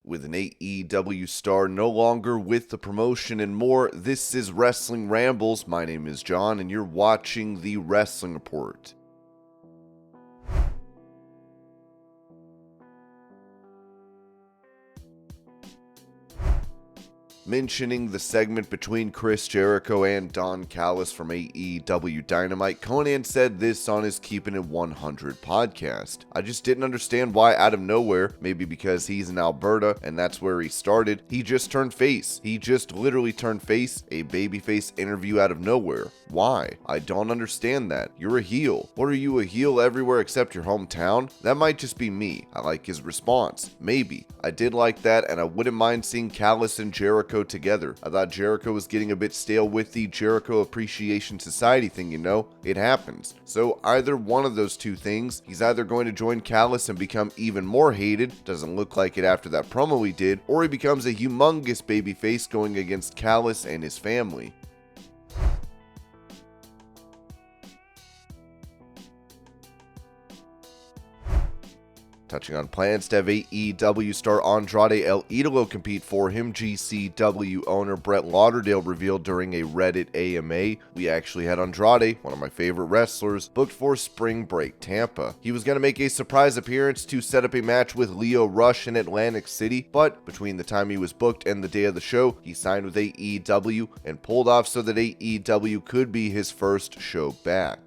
with an AEW star no longer with the promotion and more. This is Wrestling Rambles. My name is John, and you're watching the Wrestling Report. Mentioning the segment between Chris Jericho and Don Callis from AEW Dynamite, Conan said this on his Keeping It 100 podcast. I just didn't understand why out of nowhere, maybe because he's in Alberta and that's where he started, he just turned face. He just literally turned face, a babyface interview out of nowhere. Why? I don't understand that. You're a heel. What, are you a heel everywhere except your hometown? That might just be me. I like his response. Maybe. I did like that, and I wouldn't mind seeing Callis and Jericho together. I thought Jericho was getting a bit stale with the Jericho Appreciation Society thing, you know? It happens. So either one of those two things, he's either going to join Callis and become even more hated, doesn't look like it after that promo he did, or he becomes a humongous babyface going against Callis and his family. Touching on plans to have AEW star Andrade El Idolo compete for him, GCW owner Brett Lauderdale revealed during a Reddit AMA, we actually had Andrade, one of my favorite wrestlers, booked for Spring Break Tampa. He was going to make a surprise appearance to set up a match with Lio Rush in Atlantic City, but between the time he was booked and the day of the show, he signed with AEW and pulled off so that AEW could be his first show back.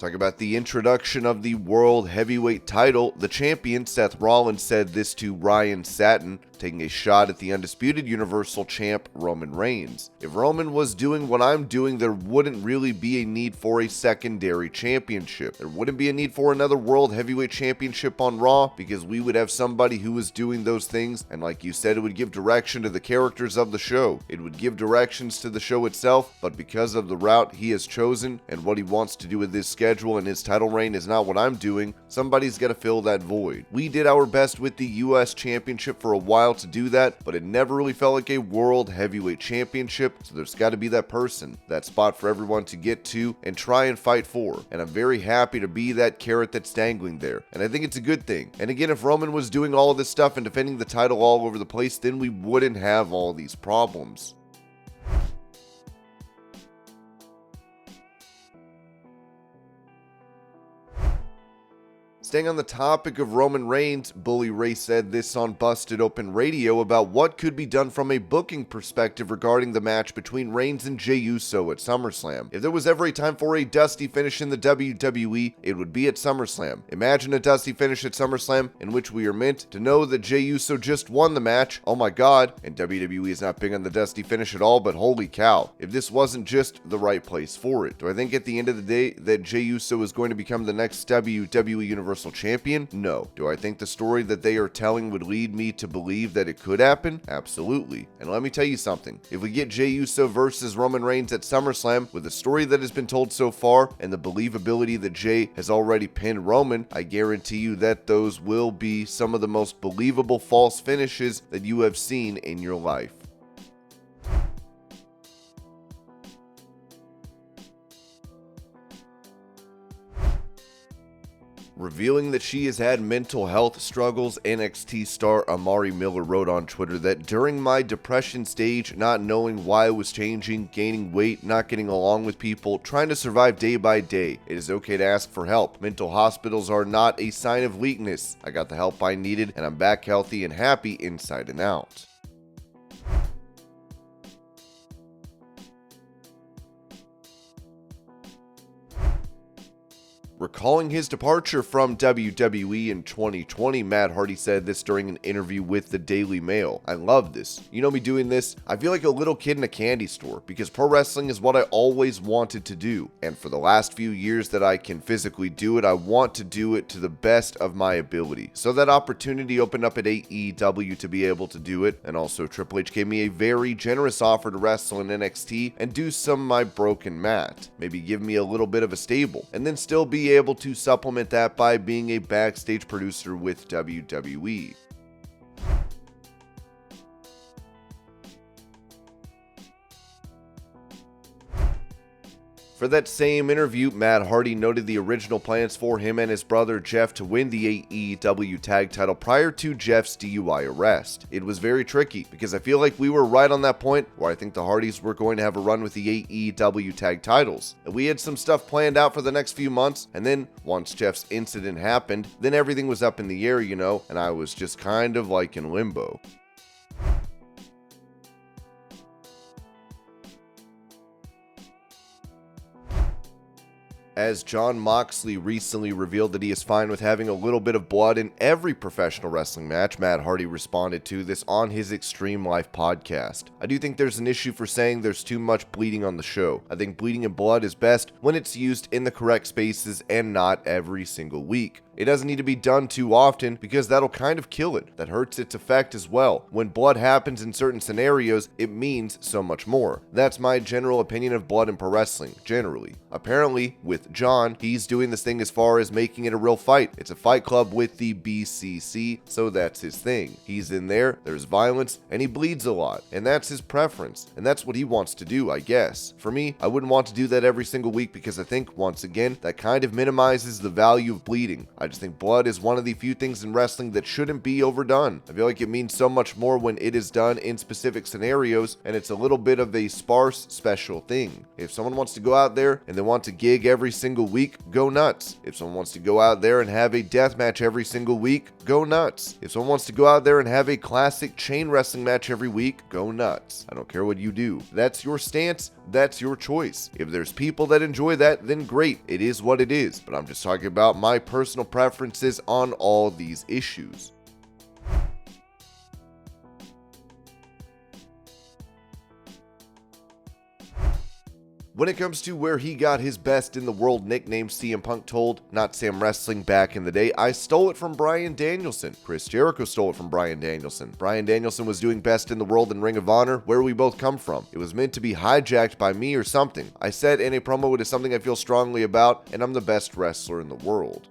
Talking about the introduction of the World Heavyweight title, the champion Seth Rollins said this to Ryan Satin, taking a shot at the undisputed Universal Champ Roman Reigns. If Roman was doing what I'm doing, there wouldn't really be a need for a secondary championship. There wouldn't be a need for another World Heavyweight Championship on Raw because we would have somebody who was doing those things, and like you said, it would give direction to the characters of the show. It would give directions to the show itself, but because of the route he has chosen and what he wants to do with his schedule and his title reign is not what I'm doing, somebody's got to fill that void. We did our best with the US Championship for a while to do that, but it never really felt like a World Heavyweight Championship, so there's got to be that person, that spot for everyone to get to and try and fight for, and I'm very happy to be that carrot that's dangling there, and I think it's a good thing. And again, if Roman was doing all of this stuff and defending the title all over the place, then we wouldn't have all these problems. Staying on the topic of Roman Reigns, Bully Ray said this on Busted Open Radio about what could be done from a booking perspective regarding the match between Reigns and Jey Uso at SummerSlam. If there was ever a time for a dusty finish in the WWE, it would be at SummerSlam. Imagine a dusty finish at SummerSlam in which we are meant to know that Jey Uso just won the match. Oh my god, and WWE is not big on the dusty finish at all, but holy cow, if this wasn't just the right place for it. Do I think at the end of the day that Jey Uso is going to become the next WWE Universal Champion? No. Do I think the story that they are telling would lead me to believe that it could happen? Absolutely. And let me tell you something. If we get Jey Uso versus Roman Reigns at SummerSlam with the story that has been told so far and the believability that Jey has already pinned Roman, I guarantee you that those will be some of the most believable false finishes that you have seen in your life. Revealing that she has had mental health struggles, NXT star Amari Miller wrote on Twitter that during my depression stage, not knowing why I was changing, gaining weight, not getting along with people, trying to survive day by day, it is okay to ask for help. Mental hospitals are not a sign of weakness. I got the help I needed and I'm back healthy and happy inside and out. Recalling his departure from WWE in 2020, Matt Hardy said this during an interview with the Daily Mail. I love this. You know me doing this? I feel like a little kid in a candy store because pro wrestling is what I always wanted to do. And for the last few years that I can physically do it, I want to do it to the best of my ability. So that opportunity opened up at AEW to be able to do it. And also Triple H gave me a very generous offer to wrestle in NXT and do some of my broken mat. Maybe give me a little bit of a stable and then still be able to supplement that by being a backstage producer with WWE. For For that same interview, Matt Hardy noted the original plans for him and his brother Jeff to win the AEW tag title prior to Jeff's DUI arrest. It was very tricky because I feel like we were right on that point where I think the Hardys were going to have a run with the AEW tag titles. And we had some stuff planned out for the next few months, and then once Jeff's incident happened, then everything was up in the air, and I was just kind of like in limbo. As Jon Moxley recently revealed that he is fine with having a little bit of blood in every professional wrestling match, Matt Hardy responded to this on his Extreme Life podcast. I do think there's an issue for saying there's too much bleeding on the show. I think bleeding and blood is best when it's used in the correct spaces and not every single week. It doesn't need to be done too often because that'll kind of kill it. That hurts its effect as well. When blood happens in certain scenarios, it means so much more. That's my general opinion of blood in pro wrestling, generally. Apparently, with John, he's doing this thing as far as making it a real fight. It's a fight club with the BCC, so that's his thing. He's in there, there's violence, and he bleeds a lot. And that's his preference. And that's what he wants to do, I guess. For me, I wouldn't want to do that every single week because I think, once again, that kind of minimizes the value of bleeding. I just think blood is one of the few things in wrestling that shouldn't be overdone. I feel like it means so much more when it is done in specific scenarios, and it's a little bit of a sparse special thing. If someone wants to go out there and they want to gig every single week, go nuts. If someone wants to go out there and have a death match every single week, go nuts. If someone wants to go out there and have a classic chain wrestling match every week, go nuts. I don't care what you do. That's your stance. That's your choice. If there's people that enjoy that, then great. It is what it is. But I'm just talking about my personal preferences on all these issues. When it comes to where he got his best in the world nickname, CM Punk told Not Sam Wrestling back in the day, I stole it from Bryan Danielson. Chris Jericho stole it from Bryan Danielson. Bryan Danielson was doing best in the world in Ring of Honor, where we both come from. It was meant to be hijacked by me or something. I said in a promo, it is something I feel strongly about, and I'm the best wrestler in the world.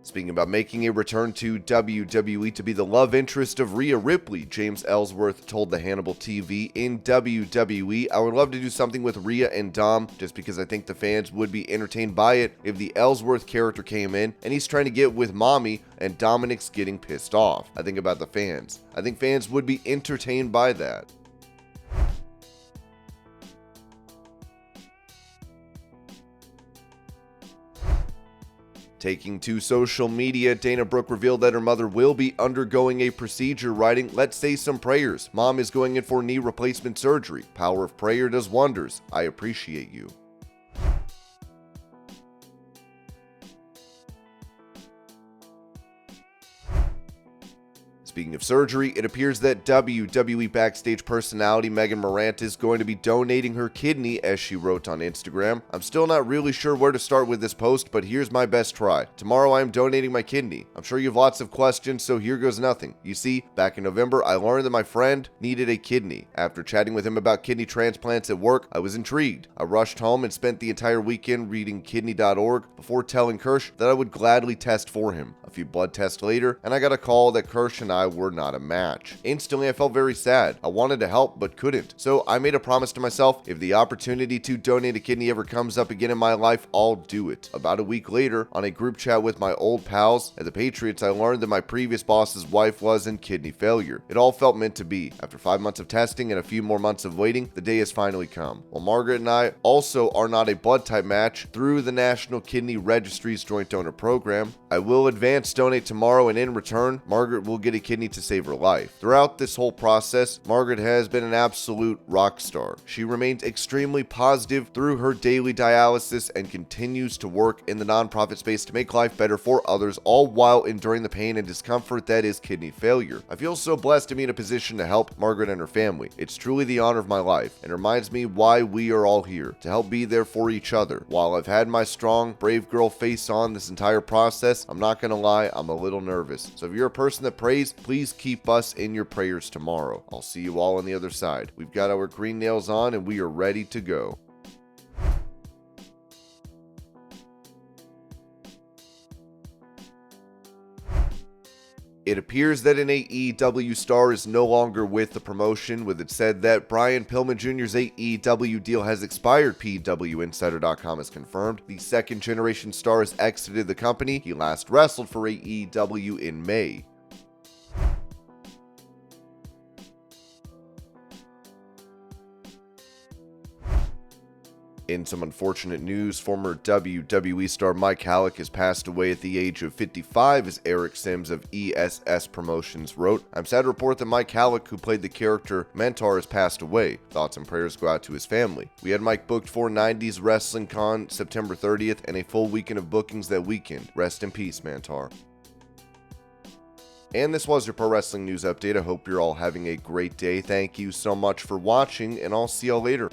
Speaking about making a return to WWE to be the love interest of Rhea Ripley, James Ellsworth told the Hannibal TV, in WWE, I would love to do something with Rhea and Dom just because I think the fans would be entertained by it if the Ellsworth character came in and he's trying to get with Mommy and Dominic's getting pissed off. I think about the fans. I think fans would be entertained by that. Taking to social media, Dana Brooke revealed that her mother will be undergoing a procedure, writing, let's say some prayers. Mom is going in for knee replacement surgery. Power of prayer does wonders. I appreciate you. Speaking of surgery, it appears that WWE backstage personality Megan Morant is going to be donating her kidney, as she wrote on Instagram. I'm still not really sure where to start with this post, but here's my best try. Tomorrow I am donating my kidney. I'm sure you have lots of questions, so here goes nothing. You see, back in November, I learned that my friend needed a kidney. After chatting with him about kidney transplants at work, I was intrigued. I rushed home and spent the entire weekend reading kidney.org before telling Kirsch that I would gladly test for him. A few blood tests later, and I got a call that Kirsch and I were not a match. Instantly, I felt very sad. I wanted to help, but couldn't. So I made a promise to myself, if the opportunity to donate a kidney ever comes up again in my life, I'll do it. About a week later, on a group chat with my old pals at the Patriots, I learned that my previous boss's wife was in kidney failure. It all felt meant to be. After 5 months of testing and a few more months of waiting, the day has finally come. While Margaret and I also are not a blood type match, through the National Kidney Registry's joint donor program, I will advance donate tomorrow, and in return, Margaret will get a kidney to save her life. Throughout this whole process, Margaret has been an absolute rock star. She remains extremely positive through her daily dialysis and continues to work in the nonprofit space to make life better for others, all while enduring the pain and discomfort that is kidney failure. I feel so blessed to be in a position to help Margaret and her family. It's truly the honor of my life and reminds me why we are all here, to help be there for each other. While I've had my strong, brave girl face on this entire process, I'm not gonna lie, I'm a little nervous. So if you're a person that prays, please keep us in your prayers tomorrow. I'll see you all on the other side. We've got our green nails on and we are ready to go. It appears that an AEW star is no longer with the promotion, with it said that Brian Pillman Jr.'s AEW deal has expired. PWInsider.com has confirmed. The second generation star has exited the company. He last wrestled for AEW in May. In some unfortunate news, former WWE star Mike Halac has passed away at the age of 55, as Eric Sims of ESS Promotions wrote. "I'm sad to report that Mike Halac, who played the character Mentor, has passed away. Thoughts and prayers go out to his family. We had Mike booked for 90s Wrestling Con September 30th and a full weekend of bookings that weekend. Rest in peace, Mentor." And this was your Pro Wrestling News Update. I hope you're all having a great day. Thank you so much for watching, and I'll see y'all later.